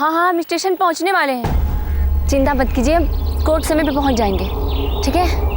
हाँ हाँ, हम स्टेशन पहुंचने वाले हैं। चिंता मत कीजिए, कोर्ट समय पे पहुंच जाएंगे। ठीक है।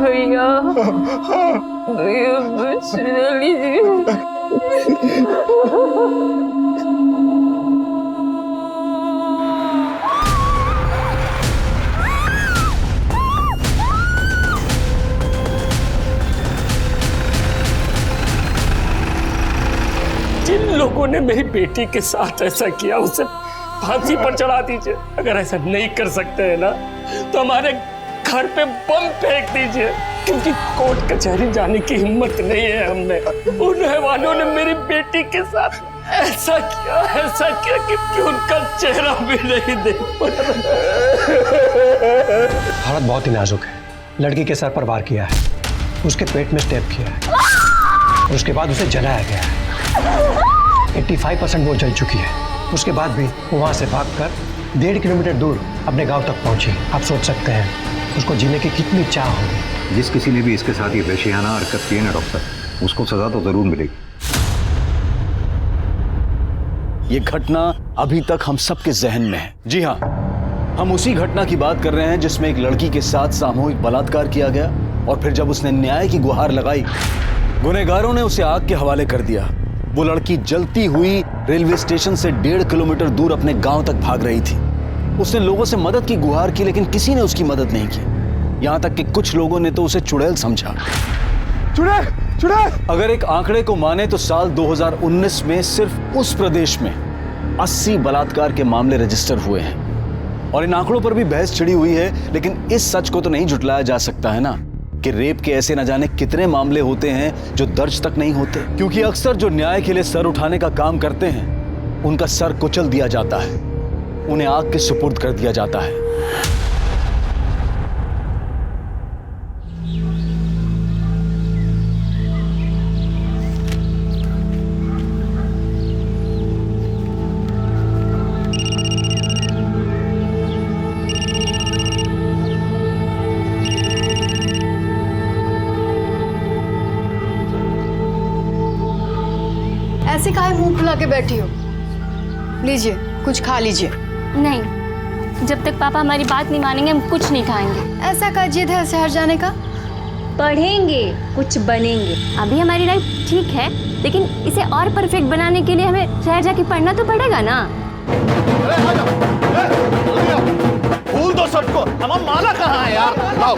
भैया भैया बचा लीजिए। जिन लोगों ने मेरी बेटी के साथ ऐसा किया उसे फांसी पर चढ़ा दीजिए। अगर ऐसा नहीं कर सकते हैं ना तो हमारे घर पे बम फेंक दीजिए, क्योंकि कोर्ट कचहरी जाने की हिम्मत नहीं है हमें। उन हैवानों ने मेरी बेटी के साथ ऐसा किया कि उनका चेहरा भी नहीं देख पा रहा। हालत बहुत ही नाजुक है। लड़की के सर पर वार किया है, उसके पेट में स्टेप किया है, उसके बाद उसे जलाया गया है। 85% वो जल चुकी है। उसके बाद भी वो वहां से भागकर 1.5 किलोमीटर दूर अपने गांव तक पहुंची। आप सोच सकते हैं उसको जीने की कितनी चाह होगी। जिस किसी ने भी इसके साथ ये वैश्याना हरकत की है ना डॉक्टर, उसको सजा तो जरूर मिलेगी। ये घटना अभी तक हम सबके जहन में है। जी हाँ, हम उसी घटना की बात कर रहे हैं जिसमें एक लड़की के साथ सामूहिक बलात्कार किया गया और फिर जब उसने न्याय की गुहार लगाई, गुनहगारों ने उसे आग के हवाले कर दिया। वो लड़की जलती हुई रेलवे स्टेशन से 1.5 किलोमीटर दूर अपने गांव तक भाग रही थी। उसने लोगों से मदद की गुहार की, लेकिन किसी ने उसकी मदद नहीं की। यहां तक कि कुछ लोगों ने तो उसे चुड़ैल समझा। चुड़ैल! अगर एक आंकड़े को माने तो साल 2019 में सिर्फ उस प्रदेश में 80 बलात्कार के मामले रजिस्टर हुए हैं। और इन आंकड़ों पर भी बहस छिड़ी हुई है, लेकिन इस सच को तो नहीं झुटलाया जा सकता है ना कि रेप के ऐसे न जाने कितने मामले होते हैं जो दर्ज तक नहीं होते, क्योंकि अक्सर जो न्याय के लिए सर उठाने का काम करते हैं उनका सर कुचल दिया जाता है, उन्हें आग के सुपुर्द कर दिया जाता है। ऐसे काहे मुंह फुला के बैठी हो? लीजिए, कुछ खा लीजिए। नहीं, जब तक पापा हमारी बात नहीं मानेंगे हम कुछ नहीं खाएंगे। ऐसा का जिद है शहर जाने का? पढ़ेंगे, कुछ बनेंगे। अभी हमारी लाइफ ठीक है, लेकिन इसे और परफेक्ट बनाने के लिए हमें शहर जाके पढ़ना तो पड़ेगा ना। फूल दो सबको, हमारा माला कहाँ है यार? लाओ।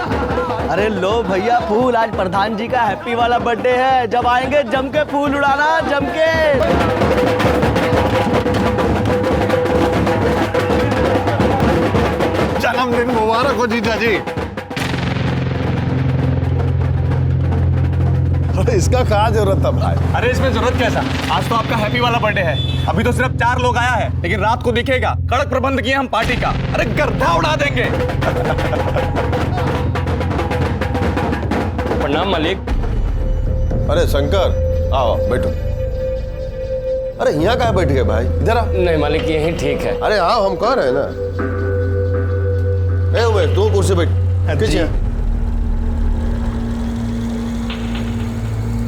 अरे लो भैया फूल, आज प्रधान जी का हैप्पी वाला बर्थडे है। जब आएंगे जम के फूल उड़ाना, जम के। जन्मदिन मुबारक हो जीजा जी। अरे इसका कहाँ जरूरत था भाई? अरे इसमें जरूरत कैसा? आज तो आपका हैप्पी वाला बर्थडे है। अभी तो सिर्फ 4 लोग आया है, लेकिन रात को दिखेगा। कड़क प्रबंध किए हम पार्टी का। अरे गर्दा उड़ा देंगे। प्रणाम मालिक। अरे शंकर, आओ बैठो। अरे यहाँ कहाँ बैठ गए भाई, इधर आ। नहीं मालिक, यही ठीक है। अरे आओ, हम कह रहे हैं ना। ए उमेश, तू कुर्सी बैठ। पीछे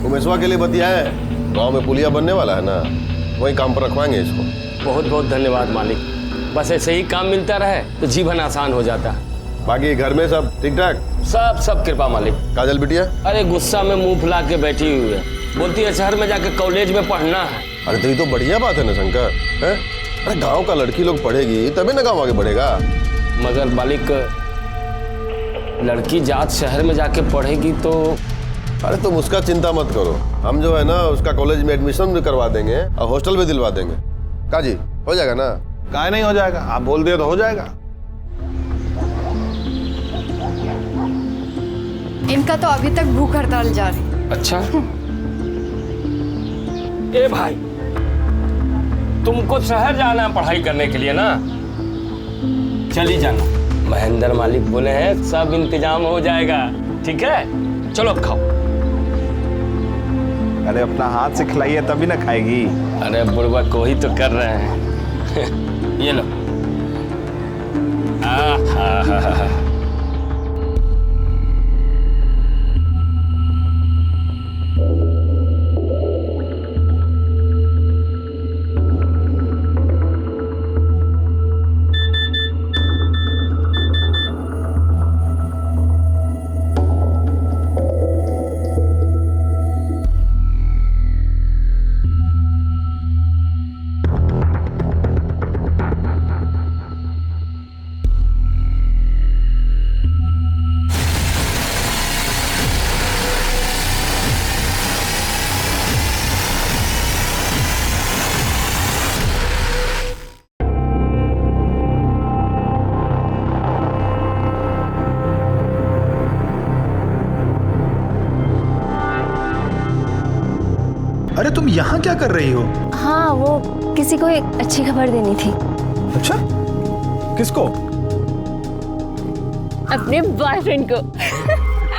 उमेशवा के लिए बतियाए, गांव में पुलिया बनने वाला है ना, वही काम पर रखवाएंगे इसको। बहुत बहुत धन्यवाद मालिक, बस ऐसे ही काम मिलता रहे तो जीवन आसान हो जाता। बाकी घर में सब ठीक ठाक? सब कृपा मालिक। काजल बिटिया? अरे गुस्सा में मुंह फुला के बैठी हुई है, बोलती है शहर में जाके कॉलेज में पढ़ना है। अरे तो ये तो बढ़िया बात है ना शंकर, है? अरे गांव का लड़की लोग पढ़ेगी तभी ना गांव आगे बढ़ेगा। मगर मालिक, लड़की जात शहर में जाके पढ़ेगी तो। अरे तुम उसका चिंता मत करो, हम जो है ना उसका कॉलेज में एडमिशन भी करवा देंगे और हॉस्टल भी दिलवा देंगे। काजी हो जाएगा ना? काहे नहीं हो जाएगा, आप बोल दिए तो हो जाएगा। इनका तो अभी तक भूख हड़ताल जारी। अच्छा ए भाई, तुमको शहर जाना है पढ़ाई करने के लिए ना, चली जाना। महेंद्र मालिक बोले हैं सब इंतजाम हो जाएगा, ठीक है? चलो अब खाओ। अरे अपना हाथ से खिलाइए तभी ना खाएगी। अरे बुढ़वा को ही तो कर रहे हैं। ये लो। अरे तुम यहाँ क्या कर रही हो? हाँ, वो किसी को एक अच्छी खबर देनी थी। अच्छा, किसको? अपने बॉयफ्रेंड को।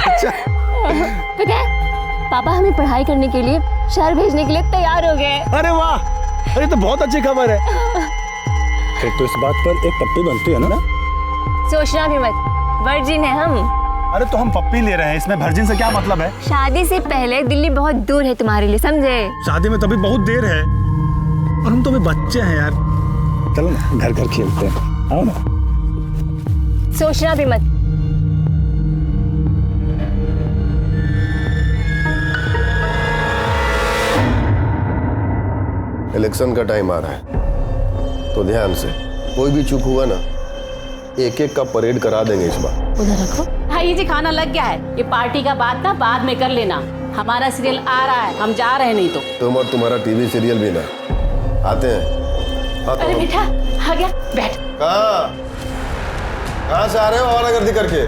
अच्छा। पता है, पापा हमें पढ़ाई करने के लिए शहर भेजने के लिए तैयार हो गए। अरे वाह, अरे तो बहुत अच्छी खबर है। फिर तो इस बात पर एक पप्पी बनती है ना? सोचना भी मत, वर्जिन है हम। अरे तो हम पप्पी ले रहे हैं, इसमें वर्जिन से क्या मतलब है? शादी से पहले दिल्ली बहुत दूर है तुम्हारे लिए, समझे? शादी में तभी बहुत देर है और हम तो अभी बच्चे हैं यार। चलो ना घर घर खेलते हैं, आओ ना। सोचना भी मत। इलेक्शन का टाइम आ रहा है तो ध्यान से, कोई भी चूक हुआ ना, एक एक का परेड करा देंगे इस बार। उधर रखो। भाई जी खाना लग गया है, ये पार्टी का बात ना बाद में कर लेना, हमारा सीरियल आ रहा है, हम जा रहे हैं। नहीं तो तुम और तुम्हारा टीवी सीरियल भी ना आते हैं। अरे बेटा आ गया, बैठ। कहाँ से आ रहे हो आवारागर्दी करके?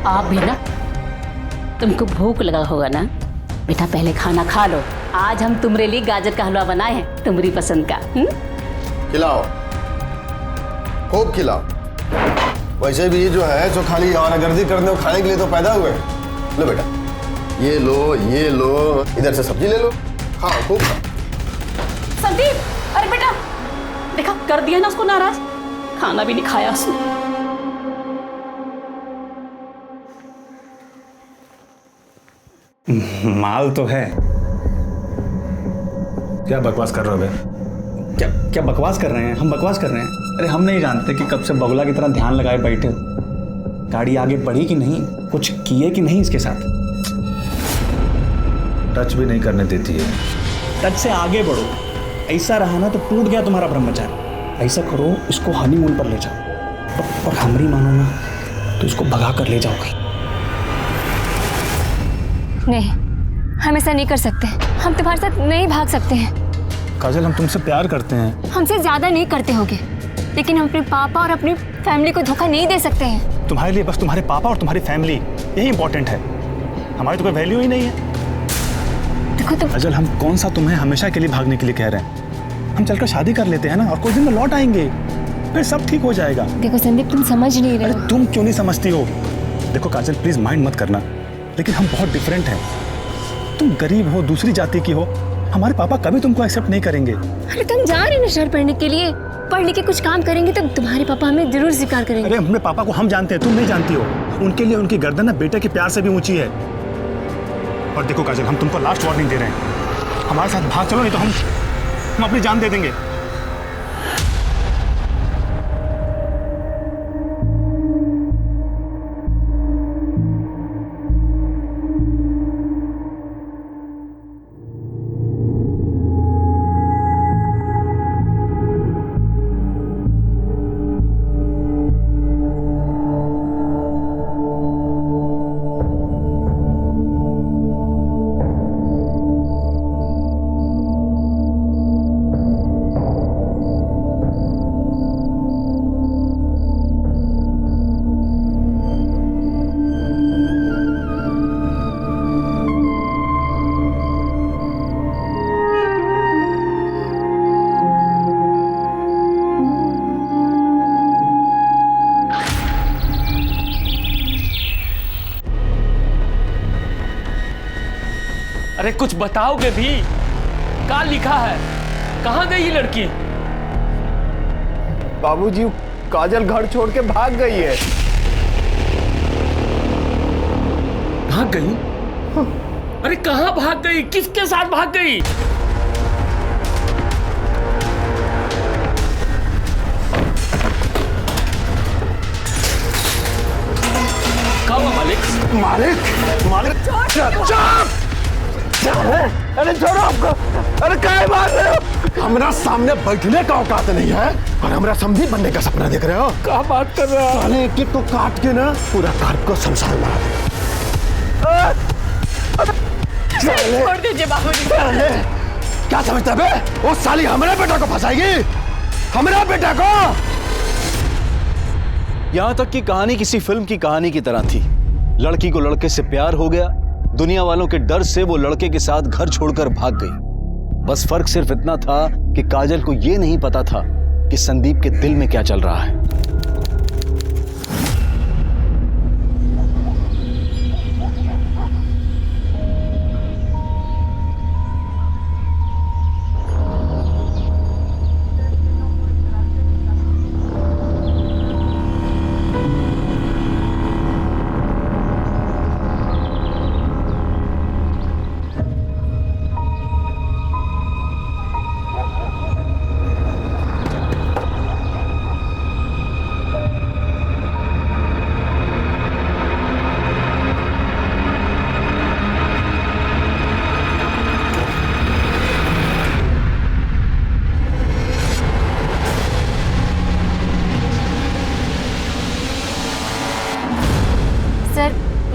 आप भी ना, तुमको भूख लगा होगा ना बेटा, पहले खाना खा लो। आज हम तुम्हारे लिए गाजर का हलवा बनाए हैं, तुम्हारी पसंद का। खिलाओ, खूब खिलाओ। वैसे भी जो है जो खाली आवारागर्दी करने और खाने के लिए तो पैदा हुए हैं। लो बेटा, ये लो, इधर से सब्जी ले लो, खाओ खूब खाओ। संदीप, अरे बेटा देखा, कर दिया ना उसको नाराज, खाना भी नहीं खाया उसने। माल तो है। क्या बकवास कर रहे हो बे? क्या बकवास कर रहे हैं? हम बकवास कर रहे हैं? अरे हम नहीं जानते कि कब से बगुला की तरह ध्यान लगाए बैठे। गाड़ी आगे बढ़ी कि नहीं, कुछ किए कि नहीं इसके साथ? टच भी नहीं करने देती है। टच से आगे बढ़ो। ऐसा रहा ना तो टूट गया तुम्हारा ब्रह्मचारी। ऐसा करो, इसको हनीमून पर ले जाओ और हमरी मानो ना तो इसको भगा कर ले जाओगे। नहीं, हम ऐसा नहीं कर सकते। हम तुम्हारे साथ नहीं भाग सकते हैं। काजल, हम तुमसे प्यार करते हैं। हमसे ज्यादा नहीं करते होगे, लेकिन हम अपने पापा और अपनी फैमिली को धोखा नहीं दे सकते हैं। तुम्हारे लिए बस तुम्हारे पापा और तुम्हारी फैमिली यही इंपॉर्टेंट है। हमारी तो कोई वैल्यू ही नहीं है। देखो तुम। काजल, हम कौन सा तुम्हें हमेशा के लिए भागने के लिए कह रहे हैं? हम चलकर शादी कर लेते हैं ना, और कुछ दिन में लौट आएंगे, फिर सब ठीक हो जाएगा। देखो संदीप, तुम समझ नहीं रहे हो। तुम क्यों नहीं समझती हो? देखो काजल, प्लीज माइंड मत करना। लेकिन हम बहुत डिफरेंट हैं। तुम गरीब हो, दूसरी जाति की हो, हमारे पापा कभी तुमको एक्सेप्ट नहीं करेंगे। अरे तुम जा रहे हैं ना शहर पढ़ने के लिए, पढ़ लिख के कुछ काम करेंगे तो तुम्हारे पापा हमें जरूर स्वीकार करेंगे। अरे अपने पापा को हम जानते हैं, तुम नहीं जानती हो। उनके लिए उनकी गर्दन ना बेटे के प्यार से भी ऊंची है। और देखो काजल, हम तुमको लास्ट वार्निंग दे रहे हैं, हमारे साथ भाग चलो, नहीं तो हम अपनी जान दे देंगे। अरे कुछ बताओगे भी? क्या लिखा है? कहाँ गई ये लड़की? बाबूजी, काजल घर छोड़ के भाग गई है। भाग गई? अरे कहाँ भाग गई? किसके साथ भाग गई? कहाँ हुआ मालिक? मालिक अरे छोड़ो आपको। अरे काय मार रहे हो? हमारा सामने बैठने का औकात नहीं है और हमारा समधी बनने का सपना देख रहे हो। क्या बात कर रहे हो? साले एक को काट के ना पूरा घर को संसार बना दे। छोड़ दीजिए बाबूजी। क्या समझता है बे? वो साली हमारे बेटा को फंसाएगी, हमारा बेटा को। यहां तक कि कहानी किसी फिल्म की कहानी की तरह थी। लड़की को लड़के से प्यार हो गया, दुनिया वालों के डर से वो लड़के के साथ घर छोड़कर भाग गई। बस फर्क सिर्फ इतना था कि काजल को यह नहीं पता था कि संदीप के दिल में क्या चल रहा है।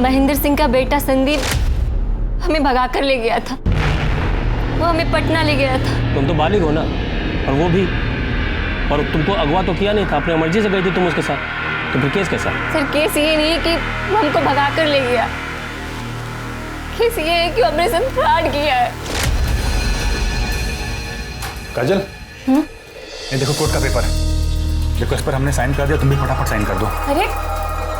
महेंद्र सिंह का बेटा संदीप हमें भगा कर ले गया था। वो हमें पटना ले गया था। तुम तो बालिग हो ना, और वो भी, और तुमको अगवा तो किया नहीं था, अपनी मर्जी से गई थी तुम उसके साथ, तो फिर केस कैसा? सर केस ये नहीं है कि वो हमको भगा कर ले गया, केस ये है कि हमने साथ फ्रॉड किया है। काजल, ये देखो कोर्ट का पेपर है, देखो इस पर हमने साइन कर दिया, तुम भी फटाफट साइन कर दो। अरे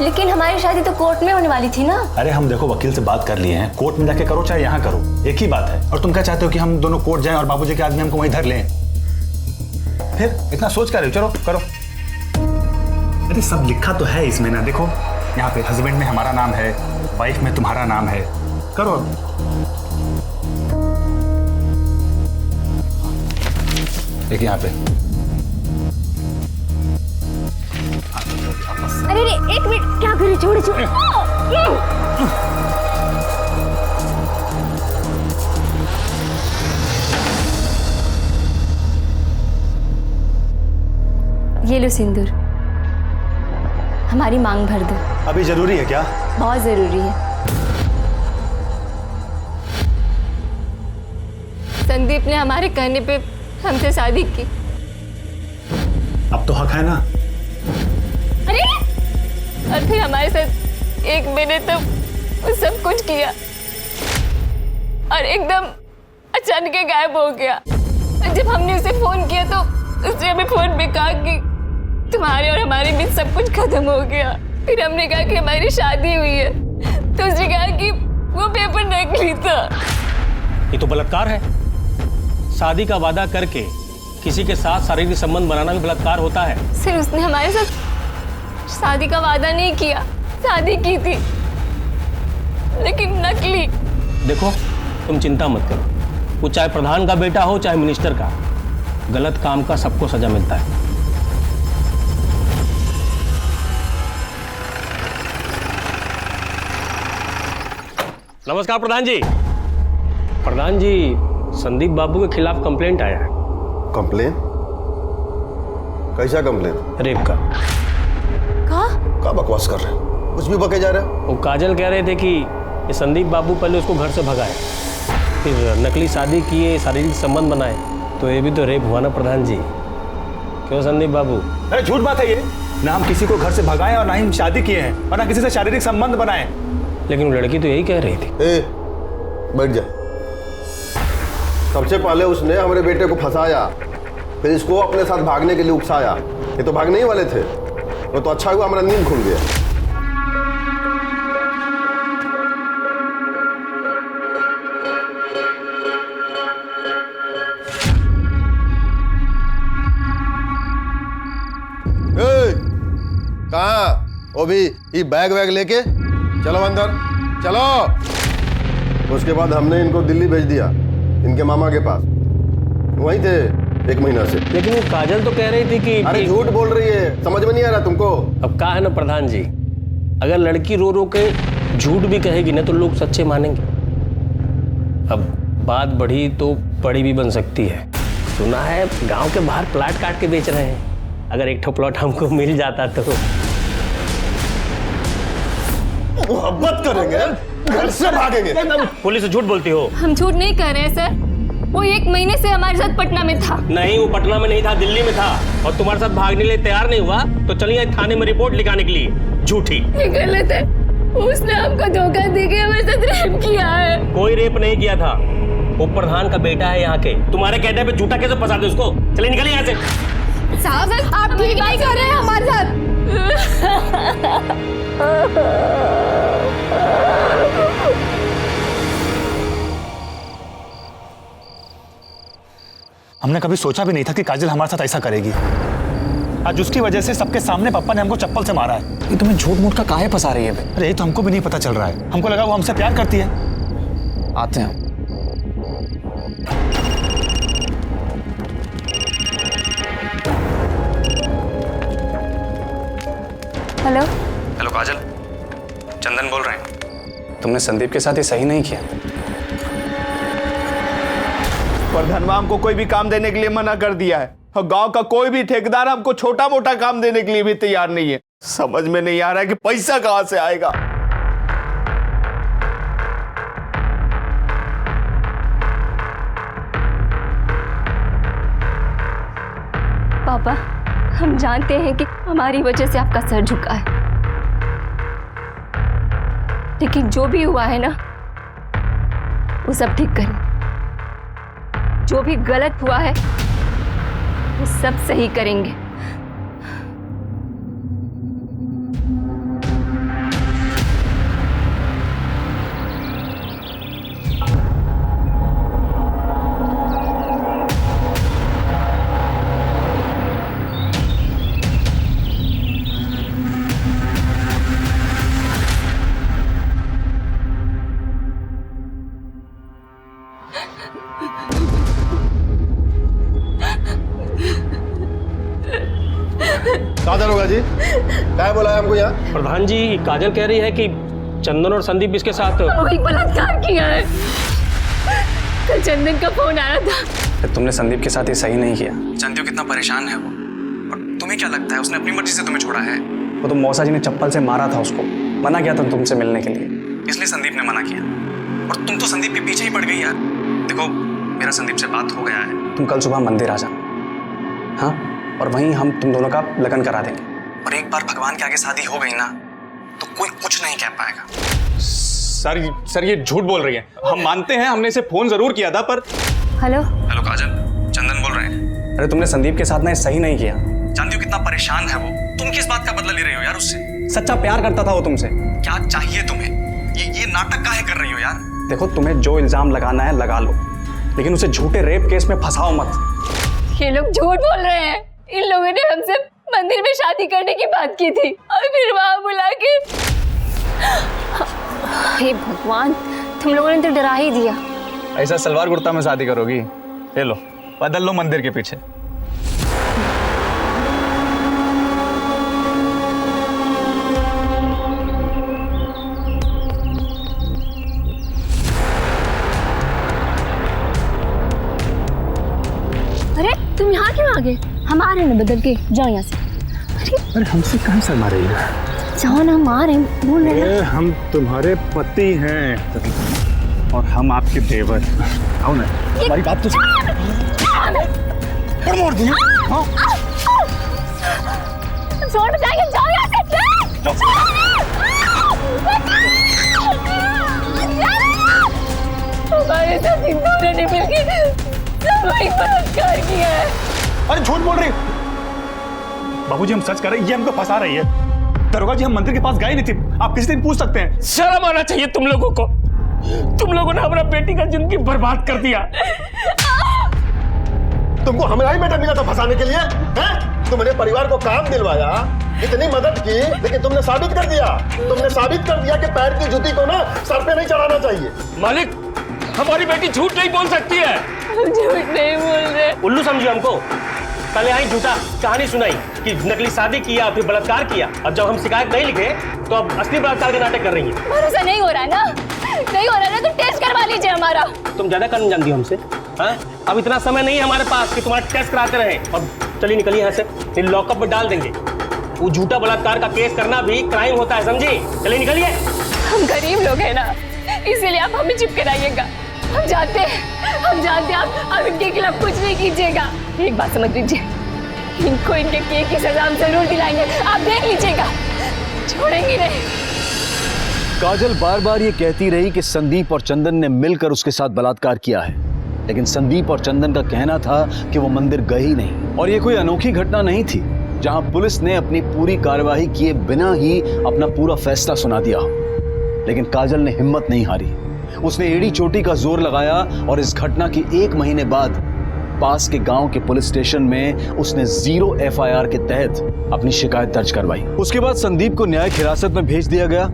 लेकिन हमारी शादी तो कोर्ट में होने वाली थी ना। अरे हम देखो वकील से बात कर लिए हैं, कोर्ट में जाके करो चाहे यहाँ करो, एक ही बात है। और तुम क्या चाहते हो कि हम दोनों कोर्ट जाएं और बाबूजी के आदमी हमको वहीं धर लें? फिर इतना सोच कर रहे हो, चलो करो। अरे सब लिखा तो है इसमें ना, देखो यहाँ पे हस्बैंड में हमारा नाम है, वाइफ में तुम्हारा नाम है, करो। एक यहाँ पे। अरे एक मिनट, क्या करे, छोड़ छोड़। ये लो सिंदूर, हमारी मांग भर दो। अभी जरूरी है क्या? बहुत जरूरी है। संदीप ने हमारे कहने पे हमसे शादी की। अब तो हक है ना? अरे और फिर हमारे साथ एक महीने तक वो सब कुछ किया और एकदम अचानक गायब हो गया। जब हमने उसे फोन किया तो उसने हमें फोन पे कहा कि तुम्हारे और हमारे बीच सब कुछ खत्म हो गया। फिर हमने कहा कि हमारी शादी हुई है, तो उसने कहा कि वो पेपर नकली था। ये तो बलात्कार है। शादी का वादा करके किसी के साथ शारीरिक संबंध बनाना भी बलात्कार होता है। सर उसने हमारे साथ शादी का वादा नहीं किया, शादी की थी लेकिन नकली। देखो तुम चिंता मत करो, वो चाहे प्रधान का बेटा हो चाहे मिनिस्टर का, गलत काम का सबको सजा मिलता है। नमस्कार प्रधान जी। प्रधान जी, संदीप बाबू के खिलाफ कंप्लेंट आया है। कंप्लेन? कैसा कंप्लेन? रेप का। क्या बकवास कर रहे हैं? कुछ भी बके जा रहे हैं। वो काजल कह रहे थे कि ये संदीप बाबू पहले उसको घर से भगाए, फिर नकली शादी किए, शारीरिक संबंध बनाए, तो ये भी तो रेप हुआ ना प्रधान जी। क्यों संदीप बाबू? अरे झूठ बात है ये। ना हम किसी को घर से भगाए और ना ही शादी किए हैं और ना किसी से शारीरिक संबंध बनाए। लेकिन लड़की तो यही कह रही थी। बैठ जा। सबसे पहले उसने हमारे बेटे को फंसाया, फिर इसको अपने साथ भागने के लिए उकसाया। ये तो भागने ही वाले थे। वो तो अच्छा हुआ हमारा नींद खुल गया। कहाँ? वो भी ये बैग वैग लेके चलो अंदर, चलो। उसके बाद हमने इनको दिल्ली भेज दिया, इनके मामा के पास। वहीं थे 1 महीना से। लेकिन वो काजल तो कह रही थी कि अरे झूठ बोल रही है, समझ में नहीं आ रहा तुमको? अब कहा है ना प्रधान जी, अगर लड़की रो रो के झूठ भी कहेगी ना तो लोग सच्चे मानेंगे। अब बात बढ़ी तो बड़ी भी बन सकती है। सुना है गांव के बाहर प्लाट काट के बेच रहे हैं। अगर एक ठो प्लॉट हमको मिल जाता तो मोहब्बत करेंगे, घर से भागेंगे। पुलिस झूठ बोलती हो? हम झूठ नहीं कर रहे हैं सर। वो 1 महीने से हमारे साथ पटना में था। नहीं, वो पटना में नहीं था, दिल्ली में था और तुम्हारे साथ भागने के लिए तैयार नहीं हुआ तो चलिए थाने में रिपोर्ट लिखाने के लिए। झूठी। ये गलत है। उसने हमको धोखा देके हमारे साथ रेप किया है। कोई रेप नहीं किया था। वो प्रधान का बेटा है यहाँ के। तुम्हारे कहने पे झूठा कैसे फंसा दे उसको? चलिए निकलिए यहाँ से। साहब आप ठीक नहीं कर रहे हैं हमारे साथ। हमने कभी सोचा भी नहीं था कि काजल हमारे साथ ऐसा करेगी। आज उसकी वजह से सबके सामने पापा ने हमको चप्पल से मारा है। ये तुम्हें झूठ मूठ का काहे फंसा रही है बे? अरे ये तो हमको भी नहीं पता चल रहा है। हमको लगा वो हमसे प्यार करती है। आते हैं। हेलो हेलो काजल, चंदन बोल रहे हैं। तुमने संदीप के साथ ये सही नहीं किया। प्रधानवा हमको कोई भी काम देने के लिए मना कर दिया है और गांव का कोई भी ठेकेदार हमको छोटा मोटा काम देने के लिए भी तैयार नहीं है। समझ में नहीं आ रहा है कि पैसा कहां से आएगा। पापा, हम जानते हैं कि हमारी वजह से आपका सर झुका है, लेकिन जो भी हुआ है ना वो सब ठीक करें। जो भी गलत हुआ है वो सब सही करेंगे। दारोगा जी, क्या बोला है हमको यहाँ? प्रधान जी, काजल कह रही है कि चंदन और संदीप इसके साथ बलात्कार किया है। कल चंदन का फोन आया था। तुमने संदीप के साथ ये सही नहीं किया। जानती हो कितना परेशान है वो, और तुम्हें क्या लगता है उसने अपनी मर्जी से तुम्हें छोड़ा है? वो तो मौसा जी ने चप्पल से मारा था उसको, मना किया था तुमसे मिलने के लिए, इसलिए संदीप ने मना किया। और तुम तो संदीप के पीछे ही पड़ गई यार। देखो मेरा संदीप से बात हो गया है, तुम कल सुबह मंदिर आ जाना, हाँ? और वहीं हम तुम दोनों का लगन करा देंगे। और एक बार भगवान के आगे शादी हो गई ना तो कोई कुछ नहीं कह पाएगा। सर ये झूठ बोल रही है। हम मानते हैं, हमने इसे फोन जरूर किया था पर। हेलो हेलो काजल, चंदन बोल रहे हैं। अरे तुमने संदीप के साथ ना सही नहीं किया। जानती हो कितना परेशान है वो। तुम किस बात का बदला ले रही हो यार उससे? सच्चा प्यार करता था वो तुमसे। क्या चाहिए तुम्हें? ये नाटक काहे कर रही हो यार? देखो, तुम्हें जो इल्जाम लगाना है लगा लो, लेकिन उसे झूठे रेप केस में फंसाओ मत। ये लोग झूठ बोल रहे हैं। इन लोगों ने हमसे मंदिर में शादी करने की बात की थी और फिर वहां बुला के। हे भगवान, तुम लोगों ने तो डरा ही दिया। ऐसा सलवार कुर्ता में शादी करोगी? ले लो, बदल लो मंदिर के पीछे। अरे तुम यहाँ क्यों आ गए? हम आ रहे हैं ना बदल के, जाओ यहाँ से। अरे हमसे कहाँ शर्मा रही है? जाओ ना, हम आ रहे हैं, बोल रहे हैं। हम तुम्हारे पति हैं और हम आपके देवर। आओ ना, हमारी बात तो मोड़ दिए। छोड़ जाएंगे, जाओ यहाँ से। हमारे साथ इन दोनों ने मिलकर सामूहिक बलात्कार किया है। अरे झूठ बोल रही। बाबूजी, हम सच कर रहे हैं, ये हमको फंसा रही है। दरोगा जी, हम मंदिर के पास गए नहीं थे, आप किसी दिन पूछ सकते हैं। शर्म आना चाहिए तुम लोगों को। तुम लोगों ने हमारा बेटी का जिंदगी बर्बाद कर दिया। तुमको हमारा ही बेटा मिला था फंसाने के लिए, हैं? तुमने परिवार को काम दिलवाया, इतनी मदद की, लेकिन तुमने साबित कर दिया कि पैर की जूती को ना सर पे नहीं चढ़ाना चाहिए। मालिक, हमारी बेटी झूठ नहीं बोल सकती है। झूठ नहीं बोल रहे। उल्लू समझिए हमको। कल यहाँ झूठा कहानी सुनाई कि नकली शादी किया, फिर बलात्कार किया। अब जब हम शिकायत नहीं लिखे तो अब असली बलात्कार के नाटक कर रही है। भरोसा नहीं हो रहा है ना? नहीं हो रहा है ना, तो टेस्ट करवा लीजिए हमारा। तुम ज्यादा करने जानती हो हमसे, हाँ? अब इतना समय नहीं है हमारे पास कि तुम्हारा टेस्ट कराते रहे। अब चलिए निकलिए यहाँ से, फिर लॉकअप में डाल देंगे। वो झूठा बलात्कार का केस करना भी क्राइम होता है, समझी? चलिए निकलिए। हम गरीब लोग हैं ना, इसीलिए आप हमें चुप कराइएगा। हम जानते हैं आप इनके खिलाफ कुछ नहीं कीजिएगा। एक बात समझ लीजिए, इनको इनके किए की सजा हम जरूर दिलाएंगे, आप देख लीजिएगा, छोड़ेंगे नहीं। काजल बार बार ये कहती रही कि संदीप और चंदन ने मिलकर उसके साथ बलात्कार किया है, लेकिन संदीप और चंदन का कहना था कि वो मंदिर गए ही नहीं। और ये कोई अनोखी घटना नहीं थी जहां पुलिस ने अपनी पूरी कार्यवाही किए बिना ही अपना पूरा फैसला सुना दिया। लेकिन काजल ने हिम्मत नहीं हारी। उसने एड़ी चोटी का जोर लगाया और इस घटना के 1 महीने बाद पास के गांव के पुलिस स्टेशन में उसने 0 FIR के तहत अपनी शिकायत दर्ज करवाई। उसके बाद संदीप को न्यायिक हिरासत में भेज दिया गया,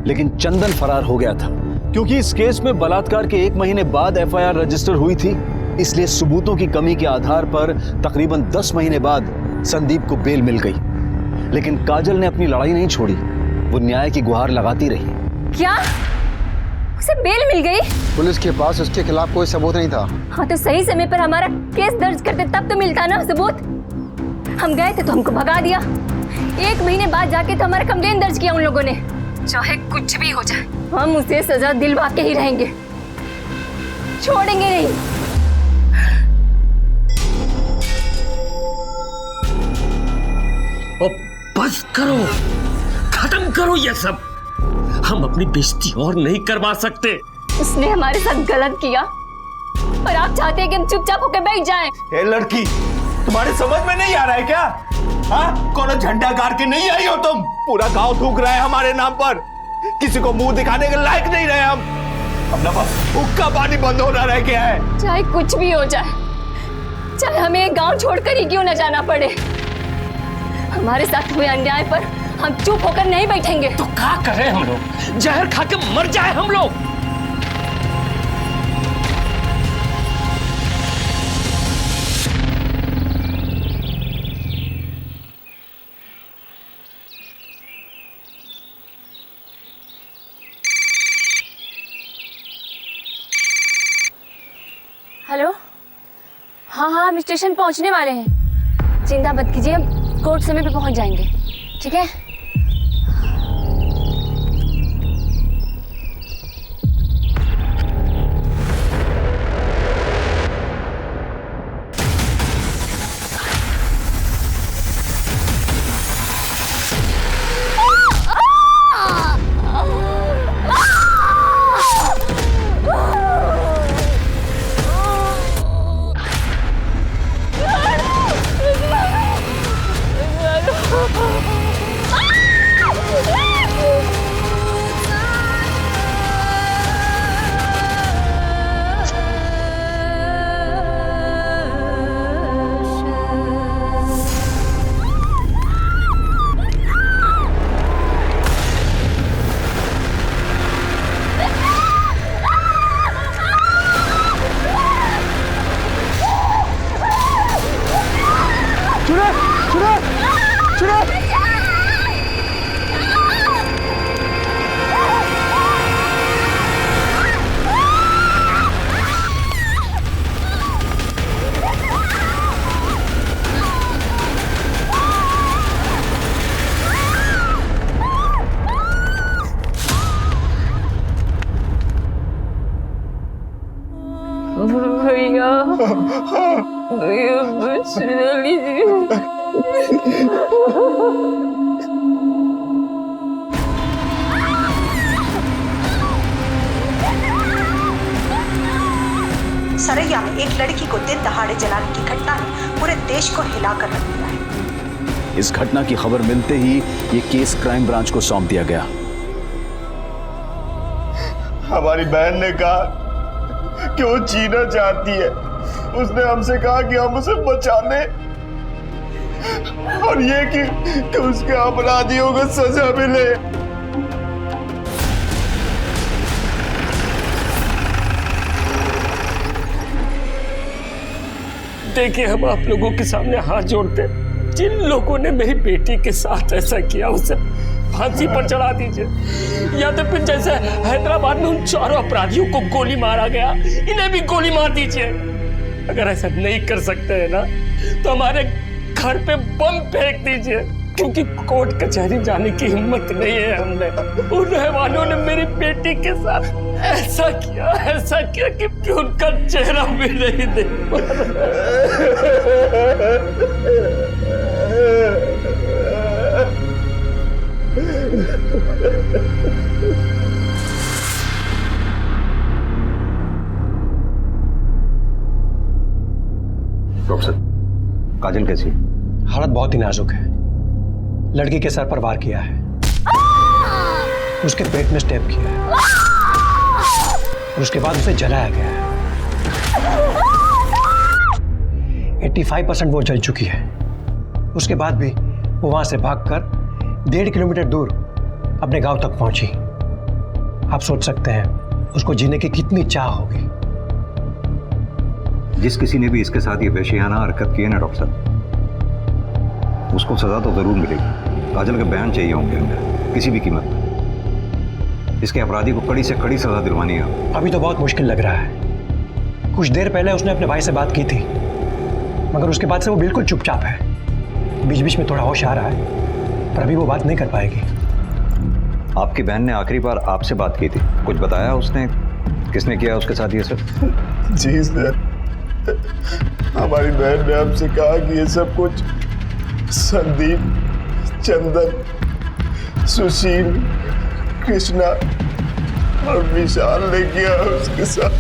लेकिन चंदन फरार हो गया था। क्योंकि इस केस में बलात्कार के 1 महीने बाद FIR रजिस्टर हुई थी, इसलिए सबूतों की कमी के आधार पर तकरीबन 10 महीने बाद संदीप को बेल मिल गई। लेकिन काजल ने अपनी लड़ाई नहीं छोड़ी, वो न्याय की गुहार लगाती रही। क्या उसे बेल मिल गई? पुलिस के पास उसके खिलाफ कोई सबूत नहीं था। हाँ, तो सही समय पर हमारा केस दर्ज करते तब तो मिलता ना सबूत। हम गए थे तो हमको भगा दिया। 1 महीने बाद जाके तो हमारा कंप्लेन दर्ज किया उन लोगों ने। चाहे कुछ भी हो जाए, हम उसे सजा दिलवा के ही रहेंगे, छोड़ेंगे नहीं। बस करो, खत्म करो ये सब। हम अपनी बेइज्जती और नहीं करवा सकते। उसने हमारे साथ गलत किया और आप चाहते हैं कि हम चुपचाप होकर बैठ जाएं। ए लड़की, तुम्हारे समझ में नहीं आ रहा है क्या? हाँ, कौन झंडा गाड़ के नहीं आई हो तुम? पूरा गांव थूक रहा है हमारे नाम पर, किसी को मुंह दिखाने के लायक नहीं रहे हम। अपना बस हुक्का पानी बंद होना रह गया है। चाहे कुछ भी हो जाए, चाहे हमें एक गांव छोड़कर ही क्यों न जाना पड़े, हमारे साथ हुए अन्याय पर हम चुप होकर नहीं बैठेंगे। तो क्या करें हम लोग? जहर खा के मर जाए हम लोग? हेलो, हाँ, हम स्टेशन पहुंचने वाले हैं। चिंता मत कीजिए, हम कोर्ट समय पे पहुंच जाएंगे, ठीक है? भैया भैया बचा लीजिए। सरैया में एक लड़की को दिन दहाड़े जलाने की घटना ने पूरे देश को हिलाकर रख दिया है। इस घटना की खबर मिलते ही ये केस क्राइम ब्रांच को सौंप दिया गया। हमारी बहन ने कहा कि वो जीना चाहती है। उसने हमसे कहा कि हम उसे बचा लें और ये कि उसके अपराधियों को सजा मिले। देखिए, हम आप लोगों के सामने हाथ जोड़ते, जिन लोगों ने मेरी बेटी के साथ ऐसा किया उसे फांसी पर चढ़ा दीजिए, या तो फिर जैसे हैदराबाद में उन चारों अपराधियों को गोली मारा गया, इन्हें भी गोली मार दीजिए। अगर ऐसा नहीं कर सकते हैं ना, तो हमारे घर पे बम फेंक दीजिए, क्योंकि कोर्ट कचहरी जाने की हिम्मत नहीं है हमने। उन रहवानों ने मेरी बेटी के साथ ऐसा किया कि उनका चेहरा भी नहीं देख पा डॉक्टर साहब, काजल कैसी? हालत बहुत ही नाजुक है। लड़की के सर पर वार किया है, उसके पेट में स्टेप किया है और उसके बाद उसे जलाया गया है। 85% वो जल चुकी है। उसके बाद भी वो वहां से भागकर 1.5 किलोमीटर दूर अपने गांव तक पहुंची। आप सोच सकते हैं उसको जीने की कितनी चाह होगी। जिस किसी ने भी इसके साथ ये वहशियाना हरकत की है ना डॉक्टर साहब, उसको सजा तो जरूर मिलेगी। काजल के बयान चाहिए होंगे हमें किसी भी कीमत पर। इसके अपराधी को कड़ी से कड़ी सजा दिलवानी है। अभी तो बहुत मुश्किल लग रहा है। कुछ देर पहले उसने अपने भाई से बात की थी, मगर उसके बाद से वो बिल्कुल चुपचाप है। बीच बीच में थोड़ा होश आ रहा है, पर अभी वो बात नहीं कर पाएगी। आपकी बहन ने आखिरी बार आपसे बात की थी, कुछ बताया उसने? किसने किया उसके साथ ये सब? जी सर, हमारी बहन ने हमसे कहा कि ये सब कुछ संदीप, चंदन, सुशील, कृष्णा और विशाल ने किया उसके साथ।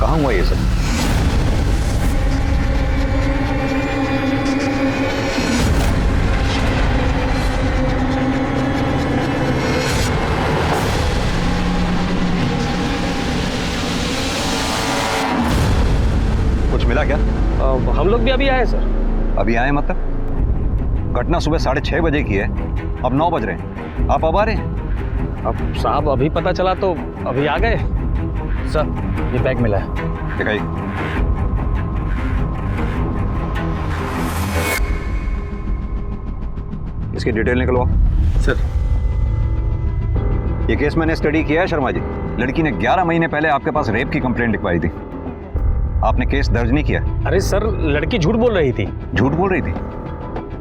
कहाँ हुआ ये सब? कुछ मिला क्या? हम लोग भी अभी आए सर। अभी आए मतलब? घटना सुबह 6:30 बजे की है, अब 9 बज रहे हैं। आप अब आ रहे हैं? अब साहब अभी पता चला तो अभी आ गए। सर, ये बैग मिला है। दिखाइए। इसकी डिटेल निकलवाओ। सर, ये केस मैंने स्टडी किया है शर्मा जी। लड़की ने 11 महीने पहले आपके पास रेप की कंप्लेंट लिखवाई थी। आपने केस दर्ज नहीं किया? अरे सर, लड़की झूठ बोल रही थी। झूठ बोल रही थी?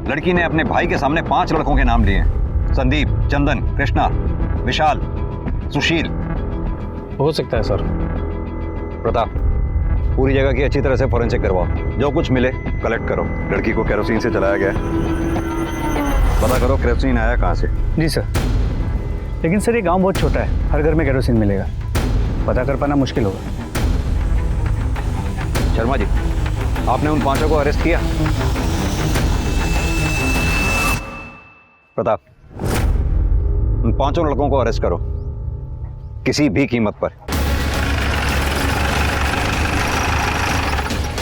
लड़की ने अपने भाई के सामने 5 लड़कों के नाम लिए हैं। संदीप, चंदन, कृष्णा, विशाल, सुशील। हो सकता है सर। प्रताप, पूरी जगह की अच्छी तरह से फॉरेंसिक करवाओ। जो कुछ मिले कलेक्ट करो। लड़की को केरोसिन से जलाया गया, पता करो केरोसिन आया कहाँ से। जी सर, लेकिन सर ये गांव बहुत छोटा है, हर घर में केरोसिन मिलेगा, पता कर पाना मुश्किल होगा। शर्मा जी, आपने उन 5 को अरेस्ट किया? प्रताप, उन 5 लड़कों को अरेस्ट करो, किसी भी कीमत पर।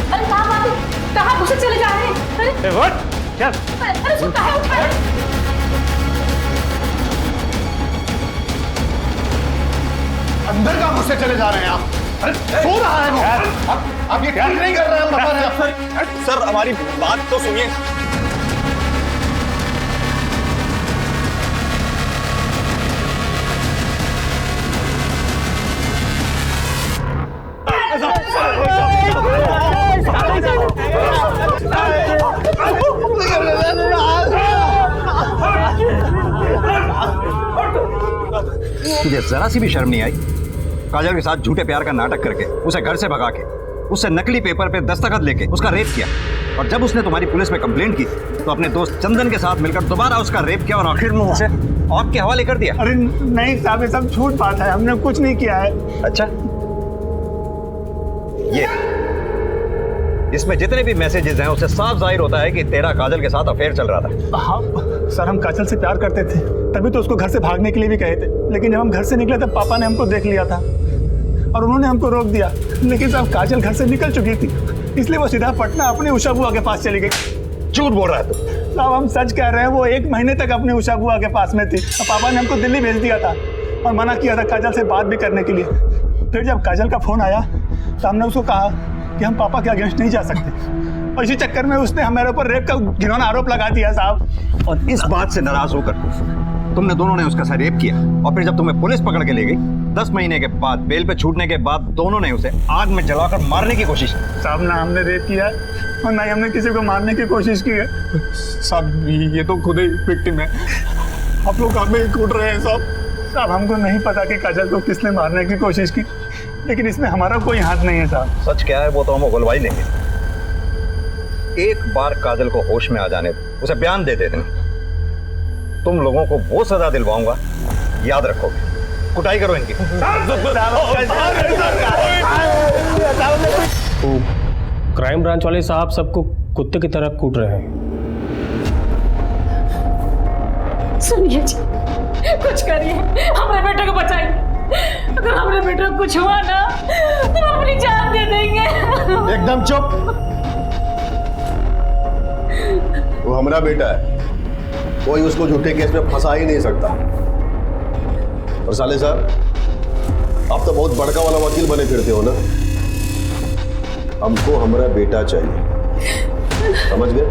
अरे कहाँ घुसे चले जा रहे हैं? अरे क्या? अरे उसको कहाँ उठाए? अंदर कहाँ घुसे चले जा रहे हैं आप? सो रहा है वो। आप ये ठीक नहीं कर रहे हैं, हम बता रहे हैं आपको। सर हमारी बात तो सुनिए। तुझे जरा सी भी शर्म नहीं आई? काजल के साथ झूठे प्यार का नाटक करके उसे घर से भगा के उससे नकली पेपर पे दस्तखत लेके उसका रेप किया, और जब उसने तुम्हारी पुलिस में कंप्लेंट की तो अपने दोस्त चंदन के साथ मिलकर दोबारा उसका रेप किया और आखिर में उसे आपके हवाले कर दिया। अरे नहीं साहब, ये सब झूठ बात है, हमने कुछ नहीं किया है। अच्छा, ये इसमें जितने भी मैसेजेस हैं उससे साफ जाहिर होता है कि तेरा काजल के साथ अफेयर चल रहा था। हाँ सर, हम काजल से प्यार करते थे, तभी तो उसको घर से भागने के लिए भी कहे थे, लेकिन जब हम घर से निकले तब पापा ने हमको देख लिया था और उन्होंने हमको रोक दिया। लेकिन साहब काजल घर से निकल चुकी थी, इसलिए वो सीधा पटना अपनी उषा बुआ के पास चली गई। झूठ बोल रहा है तू। साहब हम सच कह रहे हैं, वो 1 महीने तक अपनी उषा बुआ के पास में थी और पापा ने हमको दिल्ली भेज दिया था और मना किया था काजल से बात भी करने के लिए। फिर जब काजल का फोन आया तो हमने उसको कहा कि हम पापा के अगेंस्ट नहीं जा सकते, और इसी चक्कर में उसने हमारे ऊपर रेप का घिनौना आरोप लगा दिया साहब। और इस बात से नाराज होकर तुमने दोनों ने उसका साथ रेप किया, और फिर जब तुम्हें पुलिस पकड़ के ले गई 10 महीने के बाद बेल पे छूटने के बाद दोनों ने उसे आग में जलाकर मारने की कोशिश की। साहब ना हमने रेप किया और ना ही हमने किसी को मारने की कोशिश की है। साहब ये तो खुद ही विक्टिम है, आप लोग हमें ही कूट रहे हैं साहब। साहब हमको नहीं पता कि काजल को किसने मारने की कोशिश की, लेकिन इसमें हमारा कोई हाथ नहीं है साहब। सच क्या है वो तो हम उगलवा ही लेंगे। एक बार काजल को होश में आ जाने दो, उसे बयान दे देना, तुम लोगों को वो सजा दिलवाऊंगा, याद रखोगे। कुटाई करो इनकी। क्राइम ब्रांच वाले साहब सबको कुत्ते की तरह कूट रहे हैं। सुनिए जी, कुछ करिए, हमारे बेटे को बचाइए। अगर हमारे बेटे को कुछ हुआ ना तो हम अपनी जान दे देंगे। एकदम चुप। वो हमारा बेटा है, कोई उसको झूठे केस में फंसा ही नहीं सकता। और साले साहब, आप तो बहुत बड़का वाला वकील बने फिरते हो ना। हमको हमारा बेटा चाहिए, समझ गए?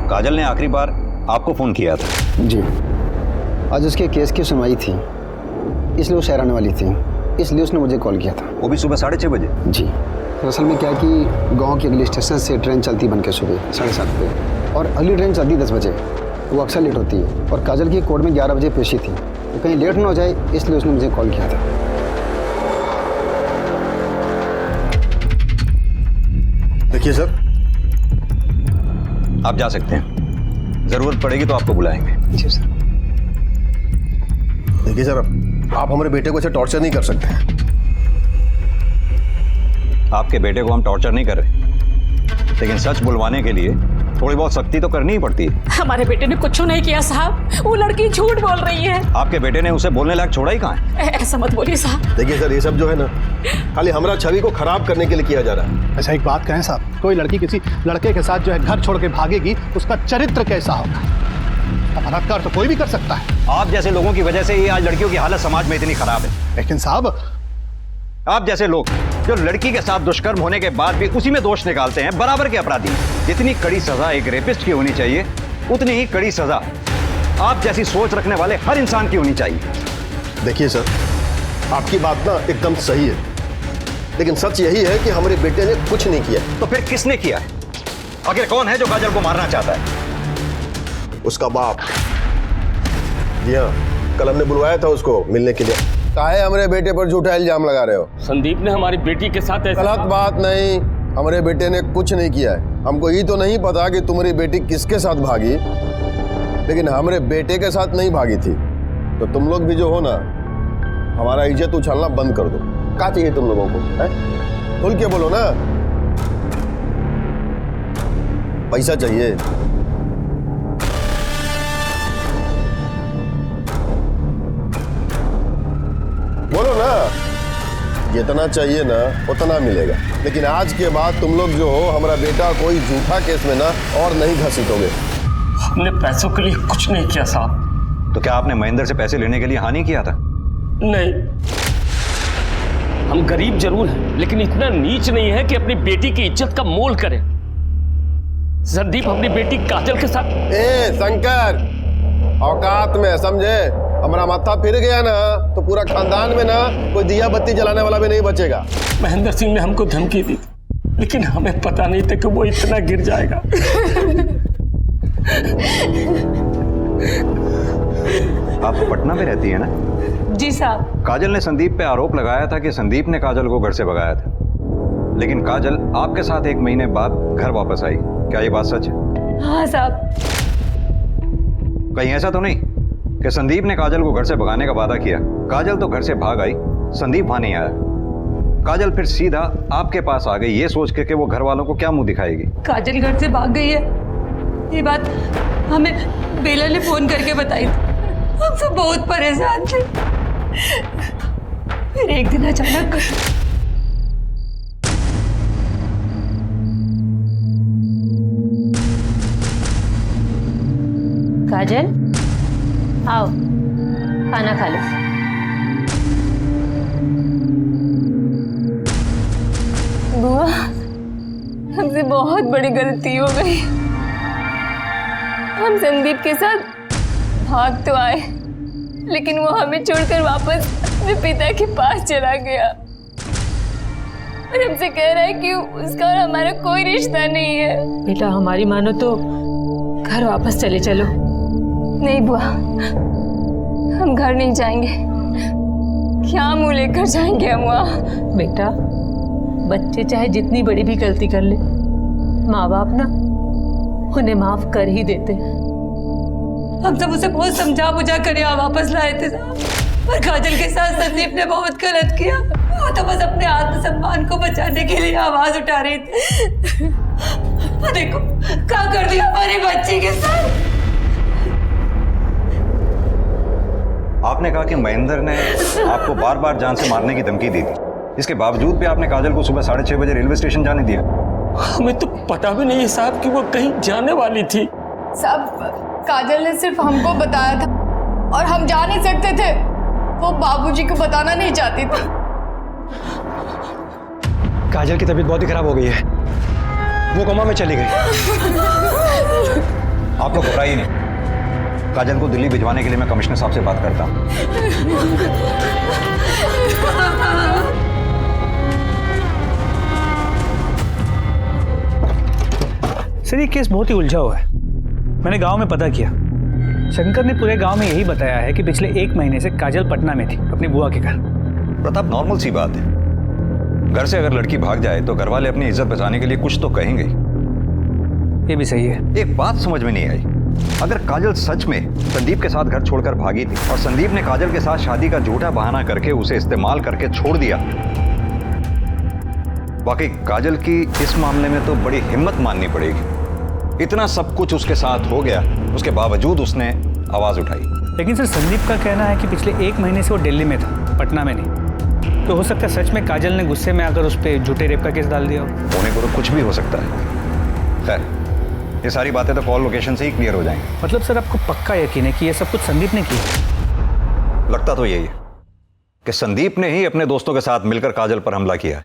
काजल ने आखिरी बार आपको फोन किया था? जी, आज उसके केस की सुनवाई थी, इसलिए वो शहर आने वाली थी, इसलिए उसने मुझे कॉल किया था। वो भी सुबह 6:30 बजे? जी, दरअसल में क्या है कि गांव के अगले स्टेशन से ट्रेन चलती बन के सुबह 7:30 बजे, और अगली ट्रेन चलती 10 बजे। वो अक्सर लेट होती है, और काजल की कोर्ट में 11 बजे पेशी थी, तो कहीं लेट ना हो जाए इसलिए उसने मुझे कॉल किया था। देखिए सर, आप जा सकते हैं, जरूरत पड़ेगी तो आपको बुलाएंगे। जी सर। देखिए सर, आप हमारे बेटे को ऐसे टॉर्चर नहीं कर सकते। आपके बेटे को हम टॉर्चर नहीं कर रहे, लेकिन सच बुलवाने के लिए थोड़ी बहुत सख्ती तो करनी ही पड़ती है। हमारे बेटे ने कुछ नहीं किया साहब, वो लड़की झूठ बोल रही है। आपके बेटे ने उसे बोलने लायक छोड़ा ही कहाँ है? ऐसा मत बोलिए साहब। देखिए सर, ये सब जो है ना, खाली हमारा छवि को खराब करने के लिए किया जा रहा है। अच्छा एक बात कहें साहब, कोई लड़की किसी लड़के के साथ जो है घर छोड़ के भागेगी, उसका चरित्र कैसा होगा? बलात्कार तो कोई भी कर सकता है। आप जैसे लोगों की वजह से ही आज लड़कियों की हालत समाज में इतनी खराब है। लेकिन साहब, आप जैसे लोग जो लड़की के साथ दुष्कर्म होने के बाद भी उसी में दोष निकालते हैं, बराबर के अपराधी। जितनी कड़ी सजा एक रेपिस्ट की होनी चाहिए, उतनी ही कड़ी सजा आप जैसी सोच रखने वाले हर इंसान की होनी चाहिए। देखिए सर, आपकी बात ना एकदम सही है, लेकिन सच यही है कि हमारे बेटे ने कुछ नहीं किया। तो फिर किसने किया है? आखिर कौन है जो काजल को मारना चाहता है? उसका बाप। जी हाँ, कल हमने बुलवाया था उसको मिलने के लिए। काहे हमारे बेटे पर झूठा इल्जाम लगा रहे हो? संदीप ने हमारी बेटी के साथ ऐसा... गलत बात नहीं, हमारे बेटे ने कुछ नहीं किया है। हमको ये तो नहीं पता कि तुम्हारी बेटी किसके साथ भागी, लेकिन हमारे बेटे के साथ नहीं भागी थी। तो तुम लोग भी जो हो ना, हमारा इज्जत उछालना बंद कर दो। क्या चाहिए तुम लोगों को? खुल के बोलो ना। पैसा चाहिए? बोलो ना, जितना चाहिए ना उतना मिलेगा। लेकिन आज के बाद तुम लोग जो हो, हमारा बेटा कोई झूठा केस में ना और नहीं घसीटोगे। हमने पैसों के लिए कुछ नहीं किया साहब। तो क्या आपने महेंद्र से पैसे लेने के लिए हानि किया था? नहीं, हम गरीब जरूर हैं, लेकिन इतना नीच नहीं है कि अपनी बेटी की इज्जत का मोल करें। संदीप अपनी बेटी काजल के साथ... ए शंकर, औकात में समझे? हमारा माथा फिर गया ना तो पूरा खानदान में ना कोई दिया बत्ती जलाने वाला भी नहीं बचेगा। महेंद्र सिंह ने हमको धमकी दी, लेकिन हमें पता नहीं था कि वो इतना गिर जाएगा। आप पटना में रहती है ना? जी साहब। काजल ने संदीप पे आरोप लगाया था कि संदीप ने काजल को घर से भगाया था, लेकिन काजल आपके साथ 1 महीने बाद घर वापस आई। क्या ये बात सच है? हाँ साहब। कहीं ऐसा तो नहीं कि संदीप ने काजल को घर से भगाने का वादा किया, काजल तो घर से भाग आई, संदीप वहां नहीं आया, काजल फिर सीधा आपके पास आ गई ये सोच के वो घर वालों को क्या मुंह दिखाएगी? काजल घर से भाग गई है, ये बात हमें बेला ने फोन करके बताई थी। हम सब बहुत परेशान थे। फिर एक दिन अचानक काजल आओ खाना खा लो। बुआ, हमसे बहुत बड़ी गलती हो गई। हम संदीप के साथ भाग तो आए, लेकिन वो हमें छोड़कर वापस अपने पिता के पास चला गया और हमसे कह रहा है कि उसका और हमारा कोई रिश्ता नहीं है। बेटा हमारी मानो तो घर वापस चले चलो। नहीं बुआ, हम घर नहीं जाएंगे। क्या मुंह लेकर जाएंगे हम वहाँ? बेटा बच्चे चाहे जितनी बड़ी भी गलती कर ले, माँ बाप ना उन्हें माफ कर ही देते। हम सब उसे बहुत समझा बुझा कर यहाँ वापस लाए थे साहब, पर काजल के साथ संदीप ने बहुत गलत किया। वो तो बस अपने आत्मसम्मान को बचाने के लिए आवाज उठा रही थी। देखो क्या कर दिया हमारी बच्ची के साथ। आपने कहा कि महेंद्र ने आपको बार बार जान से मारने की धमकी दी थी, इसके बावजूद भी आपने काजल को सुबह 6:30 बजे रेलवे स्टेशन जाने दिया। हमें तो पता भी नहीं है साहब कि वो कहीं जाने वाली थी। साहब काजल ने सिर्फ हमको बताया था और हम जा नहीं सकते थे। वो बाबूजी को बताना नहीं चाहती थी। काजल की तबीयत बहुत ही खराब हो गई है, वो कोमा में चली गई। आप लोग घबराइए नहीं, काजल को दिल्ली भिजवाने के लिए मैं कमिश्नर साहब से बात करता हूँ। सर ये केस बहुत ही उलझा हुआ है। मैंने गांव में पता किया, शंकर ने पूरे गांव में यही बताया है कि पिछले 1 महीने से काजल पटना में थी अपनी बुआ के घर। प्रताप, नॉर्मल सी बात है, घर से अगर लड़की भाग जाए तो घर वाले अपनी इज्जत बचाने के लिए कुछ तो कहेंगे। ये भी सही है। एक बात समझ में नहीं आई, अगर काजल सच में संदीप के साथ घर छोड़कर भागी थी और संदीप ने काजल के साथ शादी का झूठा बहाना करके उसे इस्तेमाल करके छोड़ दिया, वाकई काजल की इस मामले में तो बड़ी हिम्मत माननी पड़ेगी। इतना सब कुछ उसके साथ हो गया, उसके बावजूद उसने आवाज उठाई। लेकिन सर संदीप का कहना है कि पिछले 1 महीने से वो दिल्ली में था, पटना में नहीं। तो हो सकता है सच में काजल ने गुस्से में आकर उस पर झूठे रेप का केस डाल दिया हो। होने को तो कुछ भी हो सकता है। खैर, ये सारी बातें तो कॉल लोकेशन से ही क्लियर हो जाएंगी। मतलब सर आपको पक्का यकीन है कि ये सब कुछ संदीप ने किया? लगता तो यही है कि संदीप ने ही अपने दोस्तों के साथ मिलकर काजल पर हमला किया।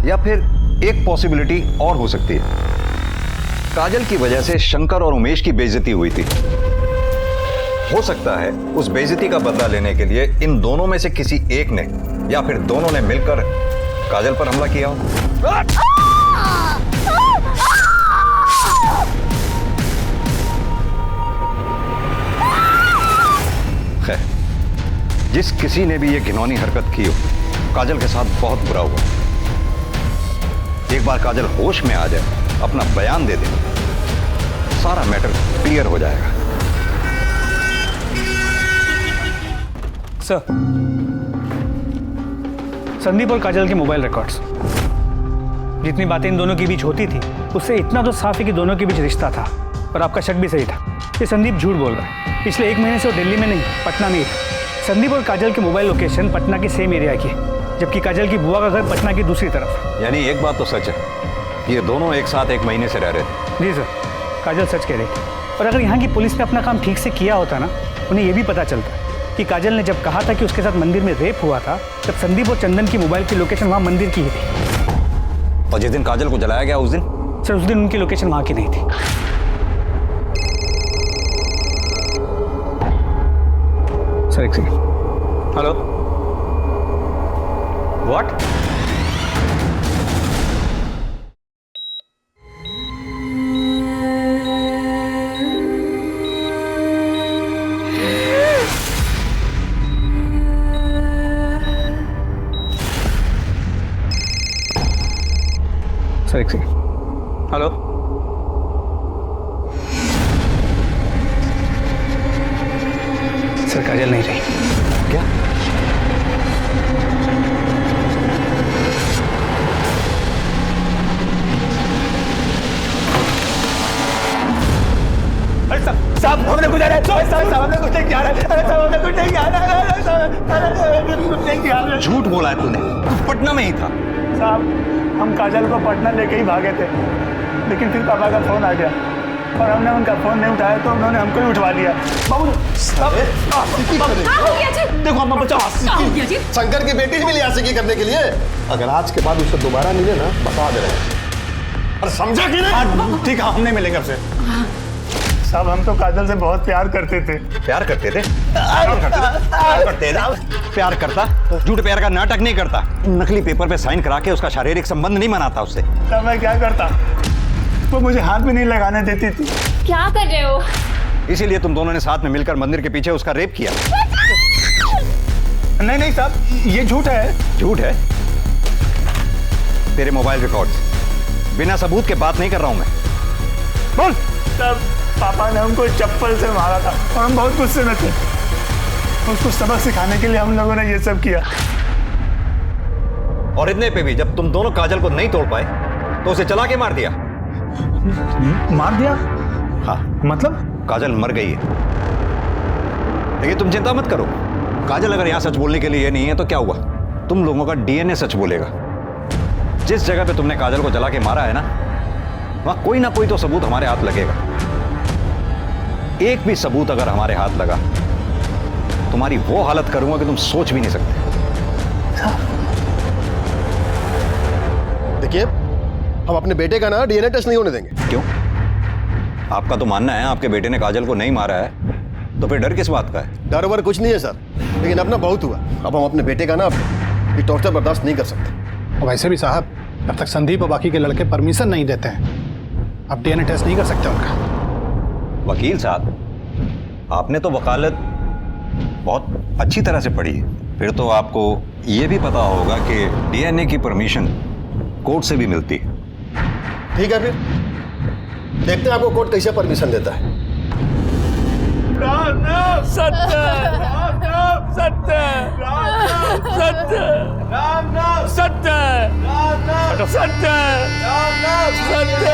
या फिर एक पॉसिबिलिटी और हो सकती है, काजल की वजह से शंकर और उमेश की बेइज्जती हुई थी। हो सकता है उस बेइज्जती का बदला लेने के लिए इन दोनों में से किसी एक ने या फिर दोनों ने मिलकर काजल पर हमला किया हो। खैर, जिस किसी ने भी ये घिनौनी हरकत की हो, काजल के साथ बहुत बुरा हुआ। एक बार काजल होश में आ जाए, अपना बयान दे दे, सारा मैटर क्लियर हो जाएगा। सर, संदीप और काजल के मोबाइल रिकॉर्ड्स, जितनी बातें इन दोनों के बीच होती थी उससे इतना तो साफ है कि दोनों के बीच रिश्ता था। और आपका शक भी सही था, ये संदीप झूठ बोल रहा है। पिछले 1 महीने से वो दिल्ली में नहीं, पटना में ही था। संदीप और काजल के मोबाइल लोकेशन पटना के सेम एरिया की है, जबकि काजल की बुआ का घर पटना की दूसरी तरफ। यानी एक बात तो सच है, ये दोनों एक साथ 1 महीने से रह रहे थे। जी सर, काजल सच कह रही थी। और अगर यहाँ की पुलिस ने अपना काम ठीक से किया होता ना, उन्हें यह भी पता चलता कि काजल ने जब कहा था कि उसके साथ मंदिर में रेप हुआ था, तब संदीप और चंदन की मोबाइल की लोकेशन वहाँ मंदिर की ही थी। और जिस दिन काजल को जलाया गया उस दिन? सर उस दिन उनकी लोकेशन वहाँ की नहीं थी। सर एक सेकंड। Hello, what? सर एक सेकंड। हेलो सर, काजल नहीं रही। क्या? अरे साहब हमने कुछ साहब हमने कुछ नहीं किया साहब हमने कुछ नहीं किया। झूठ बोला है तूने, तू पटना में ही था। साहब हम काजल को पटना लेके ही भागे थे, लेकिन फिर पापा का फोन आ गया और हमने उनका फोन नहीं उठाया तो उन्होंने हमको ही उठवा लिया। बाबू देखो अम्मा बचाओ। शंकर की बेटी ही मिली आशिकी करने के लिए। अगर आज के बाद उसे दोबारा मिले ना, बता दे रहे हैं। और समझा कि नहीं? ठीक है, हम नहीं मिलेंगे आपसे। साहब हम तो काजल से बहुत प्यार करते थे। प्यार करते थे? प्यार करते थे? प्यार करता? झूठ प्यार का नाटक नहीं करता, नकली पेपर पे साइन करा के उसका शारीरिक संबंध नहीं मनाता उससे। तब मैं क्या करता? वो मुझे हाथ भी नहीं लगाने देती थी। क्या कर रहे हो? इसीलिए तुम दोनों ने साथ में मिलकर मंदिर के पीछे उसका रेप किया। नहीं नहीं साहब, ये झूठ है। झूठ है? तेरे मोबाइल रिकॉर्ड्स, बिना सबूत के बात नहीं कर रहा हूं मैं। बोल। तब पापा ने हमको चप्पल से मारा था और हम बहुत गुस्से में थे। उसको सबक सिखाने के लिए हम लोगों ने ये सब किया। और इतने पे भी जब तुम दोनों काजल को नहीं तोड़ पाए तो उसे चला के मार दिया। मार दिया? हाँ। मतलब? काजल मर गई है। लेकिन तुम चिंता मत करो, काजल अगर यहां सच बोलने के लिए नहीं है तो क्या हुआ, तुम लोगों का डीएनए सच बोलेगा। जिस जगह पे तुमने काजल को जला के मारा है ना, वहां कोई ना कोई तो सबूत हमारे हाथ लगेगा। एक भी सबूत अगर हमारे हाथ लगा, तुम्हारी वो हालत करूंगा कि तुम सोच भी नहीं सकते। देखिए, हम अपने बेटे का ना डीएनए टेस्ट नहीं होने देंगे। क्यों? आपका तो मानना है आपके बेटे ने काजल को नहीं मारा है, तो फिर डर किस बात का है? डर वर कुछ नहीं है सर, लेकिन अपना बहुत हुआ। अब हम अपने बेटे का ना ये टॉर्चर बर्दाश्त नहीं कर सकते। वैसे भी साहब, जब तक संदीप और बाकी के लड़के परमिशन नहीं देते हैं, अब डीएनए टेस्ट नहीं कर सकते उनका। वकील साहब, आपने तो वकालत बहुत अच्छी तरह से पढ़ी है, फिर तो आपको ये भी पता होगा कि डीएनए की परमिशन कोर्ट से भी मिलती है। ठीक है, फिर देखते हैं आपको कोर्ट कैसे परमिशन देता है। सत्य सत्य सत्य सत्य सत्य सत्य।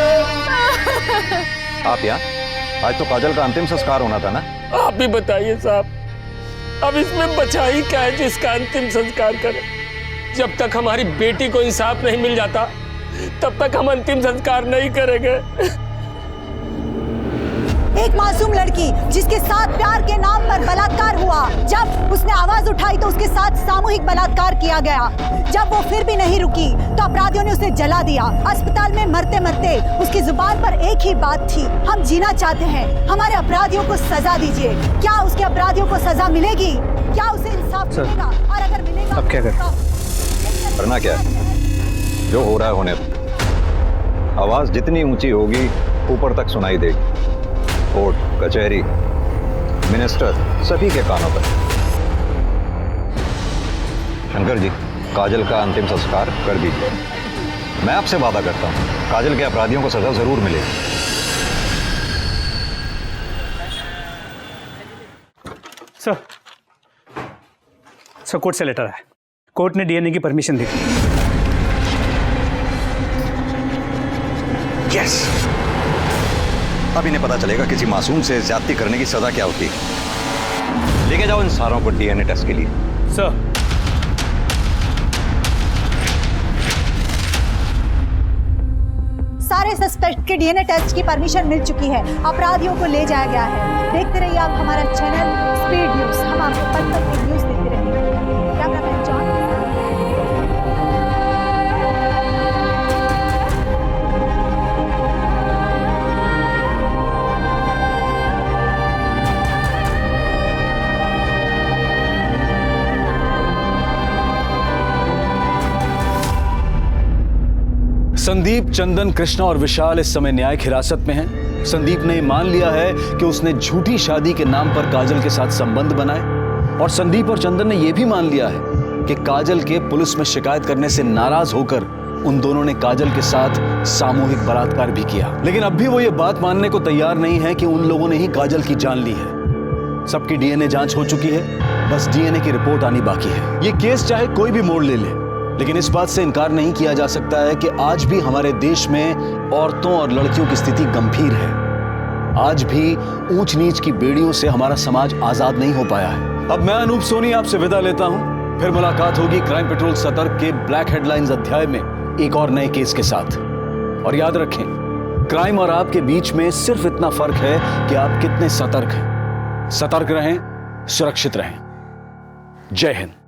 आप यहाँ? आज तो काजल का अंतिम संस्कार होना था ना? आप भी बताइए साहब, अब इसमें बचा ही क्या है जिसका अंतिम संस्कार करें? जब तक हमारी बेटी को इंसाफ नहीं मिल जाता, तब तक हम अंतिम संस्कार नहीं करेंगे। एक मासूम लड़की जिसके साथ प्यार के नाम पर बलात्कार हुआ, जब उसने आवाज उठाई तो उसके साथ सामूहिक बलात्कार किया गया। जब वो फिर भी नहीं रुकी तो अपराधियों ने उसे जला दिया। अस्पताल में मरते मरते उसकी जुबान पर एक ही बात थी, हम जीना चाहते हैं, हमारे अपराधियों को सजा दीजिए। क्या उसके अपराधियों को सजा मिलेगी? क्या उसे इंसाफ मिलेगा? और अगर मिलेगा अब क्या करें? करना क्या है? जो हो रहा है होने दो। आवाज जितनी ऊंची होगी ऊपर तक सुनाई देगी। कोर्ट, कचहरी, मिनिस्टर, सभी के कानों पर। शंकर जी, काजल का अंतिम संस्कार कर दीजिए। मैं आपसे वादा करता हूं, काजल के अपराधियों को सजा जरूर मिलेगी। सर कोर्ट से लेटर है। कोर्ट ने डीएनए की परमिशन दी। यस, अब इन्हें पता चलेगा किसी मासूम से ज्यादती करने की सजा क्या होती है। लेके जाओ इन सारों को डीएनए टेस्ट के लिए। सर, सारे सस्पेक्ट के डीएनए टेस्ट की परमिशन मिल चुकी है। अपराधियों को ले जाया गया है। देखते रहिए आप हमारा चैनल स्पीड न्यूज। हम आपको पल-पल की न्यूज देते रहेंगे। Cameraman John. संदीप, चंदन, कृष्णा और विशाल इस समय न्यायिक हिरासत में हैं। संदीप ने मान लिया है कि उसने झूठी शादी के नाम पर काजल के साथ संबंध बनाए, और संदीप और चंदन ने यह भी मान लिया है कि काजल के पुलिस में शिकायत करने से नाराज होकर उन दोनों ने काजल के साथ सामूहिक बलात्कार भी किया। लेकिन अब भी वो ये बात मानने को तैयार नहीं है कि उन लोगों ने ही काजल की जान ली है। सबकी डीएनए जांच हो चुकी है, बस डीएनए की रिपोर्ट आनी बाकी है। ये केस चाहे कोई भी मोड़ ले ले, लेकिन इस बात से इनकार नहीं किया जा सकता है कि आज भी हमारे देश में औरतों और लड़कियों की स्थिति गंभीर है। आज भी ऊंच नीच की बेड़ियों से हमारा समाज आजाद नहीं हो पाया है। अब मैं अनूप सोनी आपसे विदा लेता हूं, फिर मुलाकात होगी क्राइम पेट्रोल सतर्क के ब्लैक हेडलाइंस अध्याय में एक और नए केस के साथ। और याद रखें, क्राइम और आपके बीच में सिर्फ इतना फर्क है कि आप कितने सतर्क हैं। सतर्क रहें, सुरक्षित रहें। जय हिंद।